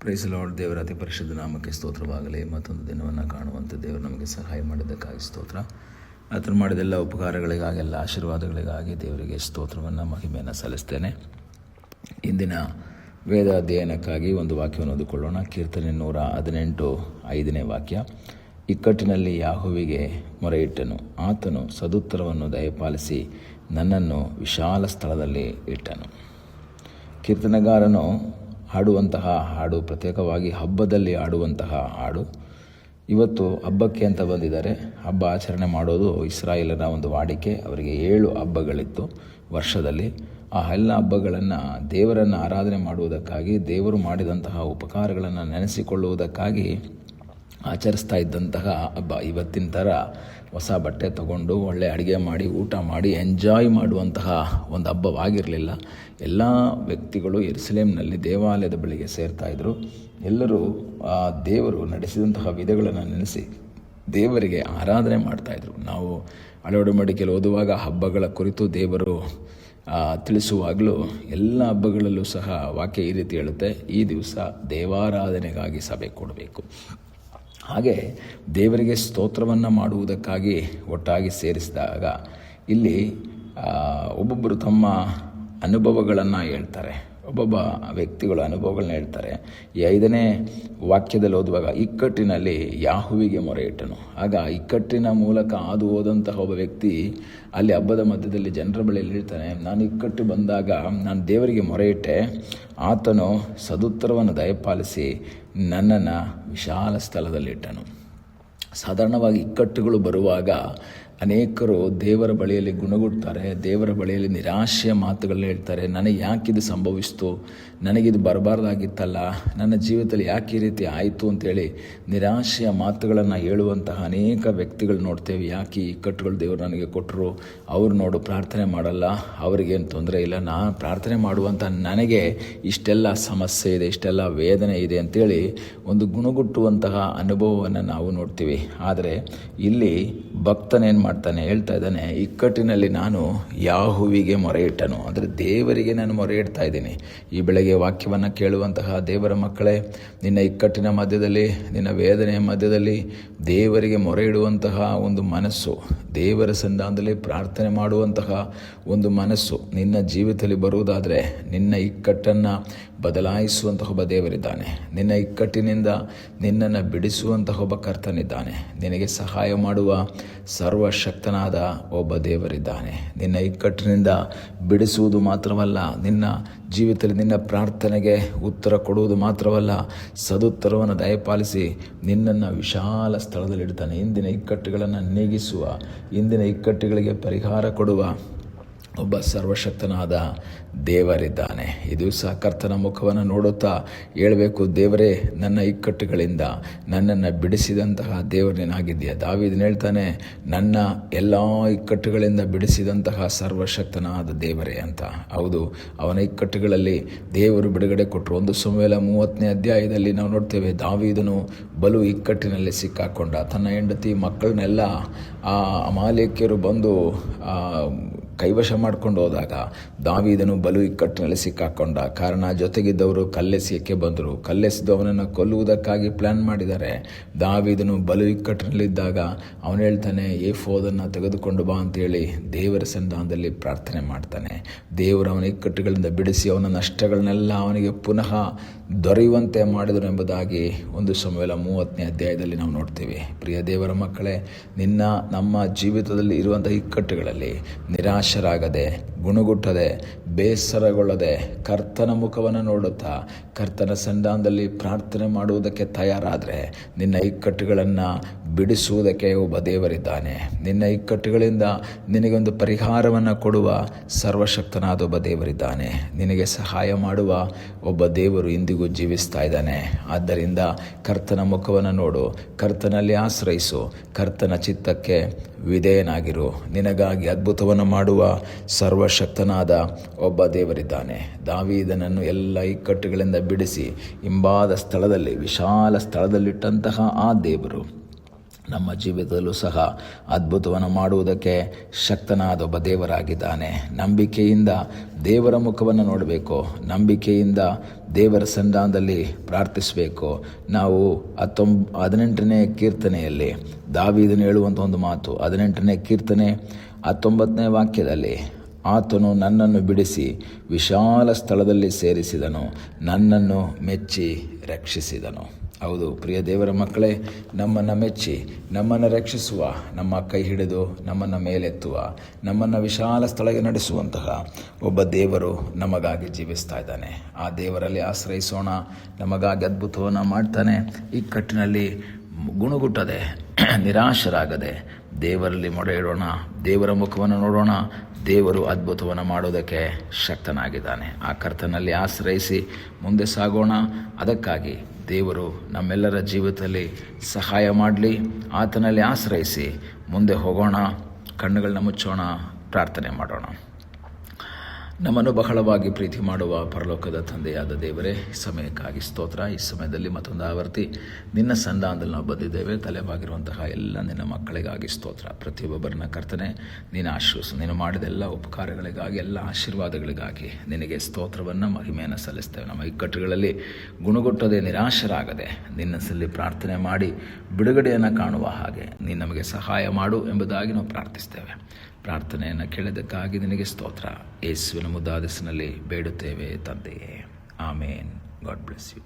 Price lord. ದೇವರ ಅತಿ ಪರಿಶುದ್ಧ ನಾಮಕ್ಕೆ ಸ್ತೋತ್ರವಾಗಲಿ. ಮತ್ತೊಂದು ದಿನವನ್ನು ಕಾಣುವಂತೆ ದೇವರು ನಮಗೆ ಸಹಾಯ ಮಾಡಿದ್ದಕ್ಕಾಗಿ ಸ್ತೋತ್ರ. ಆತನು ಮಾಡಿದೆಲ್ಲ ಉಪಕಾರಗಳಿಗಾಗಿ, ಎಲ್ಲ ಆಶೀರ್ವಾದಗಳಿಗಾಗಿ ದೇವರಿಗೆ ಸ್ತೋತ್ರವನ್ನು, ಮಹಿಮೆಯನ್ನು ಸಲ್ಲಿಸ್ತೇನೆ. ಇಂದಿನ ವೇದ ಅಧ್ಯಯನಕ್ಕಾಗಿ ಒಂದು ವಾಕ್ಯವನ್ನು ಓದಿಕೊಳ್ಳೋಣ. ಕೀರ್ತನೆ 118:5 ವಾಕ್ಯ. ಇಕ್ಕಟ್ಟಿನಲ್ಲಿ ಯಾಹುವಿಗೆ ಮೊರೆಯಿಟ್ಟನು, ಆತನು ಸದುತ್ತರವನ್ನು ದಯಪಾಲಿಸಿ ನನ್ನನ್ನು ವಿಶಾಲ ಸ್ಥಳದಲ್ಲಿ ಇಟ್ಟನು. ಕೀರ್ತನೆಗಾರನು ಹಾಡುವಂತಹ ಹಾಡು ಪ್ರತ್ಯೇಕವಾಗಿ ಹಬ್ಬದಲ್ಲಿ ಹಾಡುವಂತಹ ಹಾಡು. ಇವತ್ತು ಹಬ್ಬಕ್ಕೆ ಅಂತ ಬಂದಿದ್ದಾರೆ. ಹಬ್ಬ ಆಚರಣೆ ಮಾಡೋದು ಇಸ್ರಾಯೇಲರ ಒಂದು ವಾಡಿಕೆ. ಅವರಿಗೆ 7 ಹಬ್ಬಗಳಿತ್ತು ವರ್ಷದಲ್ಲಿ. ಆ ಎಲ್ಲ ಹಬ್ಬಗಳನ್ನು ದೇವರನ್ನು ಆರಾಧನೆ ಮಾಡುವುದಕ್ಕಾಗಿ, ದೇವರು ಮಾಡಿದಂತಹ ಉಪಕಾರಗಳನ್ನು ನೆನೆಸಿಕೊಳ್ಳುವುದಕ್ಕಾಗಿ ಆಚರಿಸ್ತಾ ಇದ್ದಂತಹ ಹಬ್ಬ. ಇವತ್ತಿನ ಥರ ಹೊಸ ಬಟ್ಟೆ ತಗೊಂಡು ಒಳ್ಳೆ ಅಡುಗೆ ಮಾಡಿ ಊಟ ಮಾಡಿ ಎಂಜಾಯ್ ಮಾಡುವಂತಹ ಒಂದು ಹಬ್ಬವಾಗಿರಲಿಲ್ಲ. ಎಲ್ಲ ವ್ಯಕ್ತಿಗಳು ಯೆರೂಸಲೇಮಿನಲ್ಲಿ ದೇವಾಲಯದ ಬಳಿಗೆ ಸೇರ್ತಾಯಿದ್ರು. ಎಲ್ಲರೂ ದೇವರು ನಡೆಸಿದಂತಹ ವಿಧಗಳನ್ನು ನೆನೆಸಿ ದೇವರಿಗೆ ಆರಾಧನೆ ಮಾಡ್ತಾಯಿದ್ರು. ನಾವು ಹಳೆ ಒಡಂಬಡಿಕೆಯಲ್ಲಿ ಓದುವಾಗ ಹಬ್ಬಗಳ ಕುರಿತು ದೇವರು ತಿಳಿಸುವಾಗಲೂ ಎಲ್ಲ ಹಬ್ಬಗಳಲ್ಲೂ ಸಹ ವಾಕ್ಯ ಈ ರೀತಿ ಹೇಳುತ್ತೆ, ಈ ದಿವಸ ದೇವಾರಾಧನೆಗಾಗಿ ಸಭೆ ಕೊಡಬೇಕು. ಹಾಗೆ ದೇವರಿಗೆ ಸ್ತೋತ್ರವನ್ನು ಮಾಡುವುದಕ್ಕಾಗಿ ಒಟ್ಟಾಗಿ ಸೇರಿಸಿದಾಗ ಇಲ್ಲಿ ಒಬ್ಬೊಬ್ಬರು ತಮ್ಮ ಅನುಭವಗಳನ್ನು ಹೇಳ್ತಾರೆ. ಒಬ್ಬೊಬ್ಬ ವ್ಯಕ್ತಿಗಳು ಅನುಭವಗಳನ್ನ ಹೇಳ್ತಾರೆ. ಈ 5ನೇ ವಾಕ್ಯದಲ್ಲಿ ಓದುವಾಗ ಇಕ್ಕಟ್ಟಿನಲ್ಲಿ ಯಾಹುವಿಗೆ ಮೊರೆಯಿಟ್ಟನು. ಆಗ ಇಕ್ಕಟ್ಟಿನ ಮೂಲಕ ಹಾದು ಹೋದಂತಹ ಒಬ್ಬ ವ್ಯಕ್ತಿ ಅಲ್ಲಿ ಹಬ್ಬದ ಮಧ್ಯದಲ್ಲಿ ಜನರ ಬಳಿಯಲ್ಲಿ ಹೇಳ್ತಾನೆ, ನಾನು ಇಕ್ಕಟ್ಟು ಬಂದಾಗ ನಾನು ದೇವರಿಗೆ ಮೊರೆಯಿಟ್ಟೆ, ಆತನು ಸದುತ್ತರವನ್ನು ದಯಪಾಲಿಸಿ ನನ್ನನ್ನು ವಿಶಾಲ ಸ್ಥಳದಲ್ಲಿಟ್ಟನು. ಸಾಧಾರಣವಾಗಿ ಇಕ್ಕಟ್ಟುಗಳು ಬರುವಾಗ ಅನೇಕರು ದೇವರ ಬಳಿಯಲ್ಲಿ ಗುಣಗುಡ್ತಾರೆ, ದೇವರ ಬಳಿಯಲ್ಲಿ ನಿರಾಶೆಯ ಮಾತುಗಳನ್ನ ಹೇಳ್ತಾರೆ. ನನಗೆ ಯಾಕಿದು ಸಂಭವಿಸ್ತು, ನನಗಿದು ಬರಬಾರ್ದಾಗಿತ್ತಲ್ಲ, ನನ್ನ ಜೀವಿತದಲ್ಲಿ ಯಾಕೆ ಈ ರೀತಿ ಆಯಿತು ಅಂತೇಳಿ ನಿರಾಶೆಯ ಮಾತುಗಳನ್ನು ಹೇಳುವಂತಹ ಅನೇಕ ವ್ಯಕ್ತಿಗಳು ನೋಡ್ತೇವೆ. ಯಾಕೆ ಈ ಇಕ್ಕಟ್ಟುಗಳು ದೇವರು ನನಗೆ ಕೊಟ್ಟರು, ಅವ್ರು ನೋಡು ಪ್ರಾರ್ಥನೆ ಮಾಡಲ್ಲ, ಅವರಿಗೇನು ತೊಂದರೆ ಇಲ್ಲ, ನಾನು ಪ್ರಾರ್ಥನೆ ಮಾಡುವಂಥ ನನಗೆ ಇಷ್ಟೆಲ್ಲ ಸಮಸ್ಯೆ ಇದೆ, ಇಷ್ಟೆಲ್ಲ ವೇದನೆ ಇದೆ ಅಂತೇಳಿ ಒಂದು ಗುಣಗುಟ್ಟುವಂತಹ ಅನುಭವವನ್ನು ನಾವು ನೋಡ್ತೀವಿ. ಆದರೆ ಇಲ್ಲಿ ಭಕ್ತನೇನು ಮಾಡ್ತಾನೆ, ಹೇಳ್ತಾ ಇದ್ದಾನೆ, ಇಕ್ಕಟ್ಟಿನಲ್ಲಿ ನಾನು ಯಾಹುವಿಗೆ ಮೊರೆಯಿಟ್ಟನು. ಅಂದರೆ ದೇವರಿಗೆ ನಾನು ಮೊರೆ ಇಡ್ತಾ ಇದ್ದೀನಿ. ಈ ಬೆಳಗ್ಗೆ ವಾಕ್ಯವನ್ನು ಕೇಳುವಂತಹ ದೇವರ ಮಕ್ಕಳೇ, ನಿನ್ನ ಇಕ್ಕಟ್ಟಿನ ಮಧ್ಯದಲ್ಲಿ, ನಿನ್ನ ವೇದನೆಯ ಮಧ್ಯದಲ್ಲಿ ದೇವರಿಗೆ ಮೊರೆ ಇಡುವಂತಹ ಒಂದು ಮನಸ್ಸು, ದೇವರ ಸನ್ನಿಧಾನದಲ್ಲಿ ಪ್ರಾರ್ಥನೆ ಮಾಡುವಂತಹ ಒಂದು ಮನಸ್ಸು ನಿನ್ನ ಜೀವಿತದಲ್ಲಿ ಬರುವುದಾದರೆ ನಿನ್ನ ಇಕ್ಕಟ್ಟನ್ನು ಬದಲಾಯಿಸುವಂತಹ ಒಬ್ಬ ದೇವರಿದ್ದಾನೆ. ನಿನ್ನ ಇಕ್ಕಟ್ಟಿನಿಂದ ನಿನ್ನನ್ನು ಬಿಡಿಸುವಂತಹ ಒಬ್ಬ ಕರ್ತನಿದ್ದಾನೆ. ನಿನಗೆ ಸಹಾಯ ಮಾಡುವ ಸರ್ವಶಕ್ತನಾದ ಒಬ್ಬ ದೇವರಿದ್ದಾನೆ. ನಿನ್ನ ಇಕ್ಕಟ್ಟಿನಿಂದ ಬಿಡಿಸುವುದು ಮಾತ್ರವಲ್ಲ, ನಿನ್ನ ಜೀವಿತದಲ್ಲಿ ನಿನ್ನ ಪ್ರಾರ್ಥನೆಗೆ ಉತ್ತರ ಕೊಡುವುದು ಮಾತ್ರವಲ್ಲ, ಸದುತ್ತರವನ್ನು ದಯಪಾಲಿಸಿ ನಿನ್ನನ್ನು ವಿಶಾಲ ಸ್ಥಳದಲ್ಲಿಡ್ತಾನೆ. ಇಂದಿನ ಇಕ್ಕಟ್ಟುಗಳನ್ನು ನೀಗಿಸುವ, ಇಂದಿನ ಇಕ್ಕಟ್ಟುಗಳಿಗೆ ಪರಿಹಾರ ಕೊಡುವ ಒಬ್ಬ ಸರ್ವಶಕ್ತನಾದ ದೇವರಿದ್ದಾನೆ. ಈ ದಿವಸ ಕರ್ತನ ಮುಖವನ್ನು ನೋಡುತ್ತಾ ಹೇಳಬೇಕು, ದೇವರೇ, ನನ್ನ ಇಕ್ಕಟ್ಟುಗಳಿಂದ ನನ್ನನ್ನು ಬಿಡಿಸಿದಂತಹ ದೇವರನೇನಾಗಿದ್ದೀಯ. ದಾವೀದನು ಹೇಳ್ತಾನೆ, ನನ್ನ ಎಲ್ಲ ಇಕ್ಕಟ್ಟುಗಳಿಂದ ಬಿಡಿಸಿದಂತಹ ಸರ್ವಶಕ್ತನಾದ ದೇವರೇ ಅಂತ. ಹೌದು, ಅವನ ಇಕ್ಕಟ್ಟುಗಳಲ್ಲಿ ದೇವರು ಬಿಡುಗಡೆ ಕೊಟ್ಟರು. 1 ಸಮುವೇಲ 30ನೇ ಅಧ್ಯಾಯದಲ್ಲಿ ನಾವು ನೋಡ್ತೇವೆ, ದಾವೀದನು ಬಲು ಇಕ್ಕಟ್ಟಿನಲ್ಲಿ ಸಿಕ್ಕಾಕೊಂಡ. ತನ್ನ ಹೆಂಡತಿ ಮಕ್ಕಳನ್ನೆಲ್ಲ ಅಮಾಲೇಕ್ಯರು ಬಂದು ಕೈವಶ ಮಾಡ್ಕೊಂಡು ಹೋದಾಗ ದಾವೀದನು ಬಲು ಇಕ್ಕಟ್ಟಿನಲ್ಲಿ ಸಿಕ್ಕಾಕೊಂಡ. ಕಾರಣ ಜೊತೆಗಿದ್ದವರು ಕಲ್ಲೆಸೆಯಕ್ಕೆ ಬಂದರು. ಕಲ್ಲೆಸೆದು ಅವನನ್ನು ಕೊಲ್ಲುವುದಕ್ಕಾಗಿ ಪ್ಲ್ಯಾನ್ ಮಾಡಿದ್ದಾರೆ. ದಾವೀದನು ಬಲು ಇಕ್ಕಟ್ಟಿನಲ್ಲಿದ್ದಾಗ ಅವನು ಹೇಳ್ತಾನೆ, ಏಫೋದನ್ನು ತೆಗೆದುಕೊಂಡು ಬಾ ಅಂತೇಳಿ ದೇವರ ಸನ್ನಿಧಾನದಲ್ಲಿ ಪ್ರಾರ್ಥನೆ ಮಾಡ್ತಾನೆ. ದೇವರು ಅವನ ಇಕ್ಕಟ್ಟುಗಳಿಂದ ಬಿಡಿಸಿ ಅವನ ನಷ್ಟಗಳನ್ನೆಲ್ಲ ಅವನಿಗೆ ಪುನಃ ದೊರೆಯುವಂತೆ ಮಾಡಿದರು ಎಂಬುದಾಗಿ 1 ಸಮುವೇಲ 30ನೇ ಅಧ್ಯಾಯದಲ್ಲಿ ನಾವು ನೋಡ್ತೀವಿ. ಪ್ರಿಯ ದೇವರ ಮಕ್ಕಳೇ, ನಮ್ಮ ಜೀವಿತದಲ್ಲಿ ಇರುವಂಥ ಇಕ್ಕಟ್ಟುಗಳಲ್ಲಿ ನಿರಾಶರಾಗದೆ, ಗುಣಗುಟ್ಟದೆ, ಬೇಸರಗೊಳ್ಳದೆ, ಕರ್ತನ ಮುಖವನ್ನು ನೋಡುತ್ತಾ ಕರ್ತನ ಸನ್ನಿಧಾನದಲ್ಲಿ ಪ್ರಾರ್ಥನೆ ಮಾಡುವುದಕ್ಕೆ ತಯಾರಾದರೆ ನಿನ್ನ ಇಕ್ಕಟ್ಟುಗಳನ್ನು ಬಿಡಿಸುವುದಕ್ಕೆ ಒಬ್ಬ ದೇವರಿದ್ದಾನೆ. ನಿನ್ನ ಇಕ್ಕಟ್ಟುಗಳಿಂದ ನಿನಗೊಂದು ಪರಿಹಾರವನ್ನು ಕೊಡುವ ಸರ್ವಶಕ್ತನಾದ ಒಬ್ಬ ದೇವರಿದ್ದಾನೆ. ನಿನಗೆ ಸಹಾಯ ಮಾಡುವ ಒಬ್ಬ ದೇವರು ಇಂದಿಗೂ ಜೀವಿಸ್ತಾ ಇದ್ದಾನೆ. ಆದ್ದರಿಂದ ಕರ್ತನ ಮುಖವನ್ನು ನೋಡು, ಕರ್ತನಲ್ಲಿ ಆಶ್ರಯಿಸು, ಕರ್ತನ ಚಿತ್ತಕ್ಕೆ ವಿಧೇಯನಾಗಿರು. ನಿನಗಾಗಿ ಅದ್ಭುತವನ್ನು ಮಾಡುವ ಸರ್ವಶಕ್ತನಾದ ಒಬ್ಬ ದೇವರಿದ್ದಾನೆ. ದಾವೀದನನ್ನು ಎಲ್ಲ ಇಕ್ಕಟ್ಟುಗಳಿಂದ ಬಿಡಿಸಿ ಇಂಬಾದ ಸ್ಥಳದಲ್ಲಿ, ವಿಶಾಲ ಸ್ಥಳದಲ್ಲಿಟ್ಟಂತಹ ಆ ದೇವರು ನಮ್ಮ ಜೀವಿತದಲ್ಲೂ ಸಹ ಅದ್ಭುತವನ್ನು ಮಾಡುವುದಕ್ಕೆ ಶಕ್ತನಾದ ಒಬ್ಬ ದೇವರಾಗಿದ್ದಾನೆ. ನಂಬಿಕೆಯಿಂದ ದೇವರ ಮುಖವನ್ನು ನೋಡಬೇಕು, ನಂಬಿಕೆಯಿಂದ ದೇವರ ಸನ್ನಿಧಾನದಲ್ಲಿ ಪ್ರಾರ್ಥಿಸಬೇಕು. ನಾವು 18ನೇ ಕೀರ್ತನೆಯಲ್ಲಿ ದಾವೀದನು ಹೇಳುವಂಥ ಒಂದು ಮಾತು, 18ನೇ ಕೀರ್ತನೆ 19ನೇ ವಾಕ್ಯದಲ್ಲಿ, ಆತನು ನನ್ನನ್ನು ಬಿಡಿಸಿ ವಿಶಾಲ ಸ್ಥಳದಲ್ಲಿ ಸೇರಿಸಿದನು, ನನ್ನನ್ನು ಮೆಚ್ಚಿ ರಕ್ಷಿಸಿದನು. ಹೌದು ಪ್ರಿಯ ದೇವರ ಮಕ್ಕಳೇ, ನಮ್ಮನ್ನು ಮೆಚ್ಚಿ ನಮ್ಮನ್ನು ರಕ್ಷಿಸುವ, ನಮ್ಮ ಕೈ ಹಿಡಿದು ನಮ್ಮನ್ನು ಮೇಲೆತ್ತುವ, ನಮ್ಮನ್ನು ವಿಶಾಲ ಸ್ಥಳಕ್ಕೆ ನಡೆಸುವಂತಹ ಒಬ್ಬ ದೇವರು ನಮಗಾಗಿ ಜೀವಿಸ್ತಾ ಇದ್ದಾನೆ. ಆ ದೇವರಲ್ಲಿ ಆಶ್ರಯಿಸೋಣ, ನಮಗಾಗಿ ಅದ್ಭುತವನ್ನು ಮಾಡ್ತಾನೆ. ಇಕ್ಕಟ್ಟಿನಲ್ಲಿ ಗುಣಗುಟ್ಟದೆ, ನಿರಾಶರಾಗದೆ ದೇವರಲ್ಲಿ ಮೊರೆ ಇಡೋಣ, ದೇವರ ಮುಖವನ್ನು ನೋಡೋಣ. ದೇವರು ಅದ್ಭುತವನ್ನು ಮಾಡೋದಕ್ಕೆ ಶಕ್ತನಾಗಿದ್ದಾನೆ. ಆ ಕರ್ತನಲ್ಲಿ ಆಶ್ರಯಿಸಿ ಮುಂದೆ ಸಾಗೋಣ. ಅದಕ್ಕಾಗಿ ದೇವರು ನಮ್ಮೆಲ್ಲರ ಜೀವಿತದಲ್ಲಿ ಸಹಾಯ ಮಾಡಲಿ. ಆತನಲ್ಲಿ ಆಶ್ರಯಿಸಿ ಮುಂದೆ ಹೋಗೋಣ. ಕಣ್ಣುಗಳನ್ನ ಮುಚ್ಚೋಣ, ಪ್ರಾರ್ಥನೆ ಮಾಡೋಣ. ನಮ್ಮನ್ನು ಬಹಳವಾಗಿ ಪ್ರೀತಿ ಮಾಡುವ ಪರಲೋಕದ ತಂದೆಯಾದ ದೇವರೇ, ಸಮಯಕ್ಕಾಗಿ ಸ್ತೋತ್ರ. ಈ ಸಮಯದಲ್ಲಿ ಮತ್ತೊಂದು ಆವರ್ತಿ ನಿನ್ನ ಸನ್ನಿಧಾನದಲ್ಲಿ ನಾವು ಬಂದಿದ್ದೇವೆ. ತಲೆಬಾಗಿರುವಂತಹ ಎಲ್ಲ ನಿನ್ನ ಮಕ್ಕಳಿಗಾಗಿ ಸ್ತೋತ್ರ. ಪ್ರತಿಯೊಬ್ಬರನ್ನ ಕರ್ತನೆ ನೀನು ಆಶೀರ್ವಸು. ನೀನು ಮಾಡಿದ ಎಲ್ಲ ಉಪಕಾರಗಳಿಗಾಗಿ, ಎಲ್ಲ ಆಶೀರ್ವಾದಗಳಿಗಾಗಿ ನಿನಗೆ ಸ್ತೋತ್ರವನ್ನು, ಮಹಿಮೆಯನ್ನು ಸಲ್ಲಿಸ್ತೇವೆ. ನಮ್ಮ ಇಕ್ಕಟ್ಟುಗಳಲ್ಲಿ ಗುಣಗುಟ್ಟದೆ, ನಿರಾಶರಾಗದೆ ನಿನ್ನಲ್ಲಿ ಪ್ರಾರ್ಥನೆ ಮಾಡಿ ಬಿಡುಗಡೆಯನ್ನು ಕಾಣುವ ಹಾಗೆ ನೀನು ನಮಗೆ ಸಹಾಯ ಮಾಡು ಎಂಬುದಾಗಿ ನಾವು ಪ್ರಾರ್ಥಿಸ್ತೇವೆ. ಪ್ರಾರ್ಥನೆಯನ್ನು ಕೇಳಿದ್ದಕ್ಕಾಗಿ ನಿನಗೆ ಸ್ತೋತ್ರ. ಯೇಸುವಿನ ಮುದ್ದಾದ ಹೆಸರಿನಲ್ಲಿ ಬೇಡುತ್ತೇವೆ ತಂದೆಯೇ, ಆಮೇನ್. God bless you.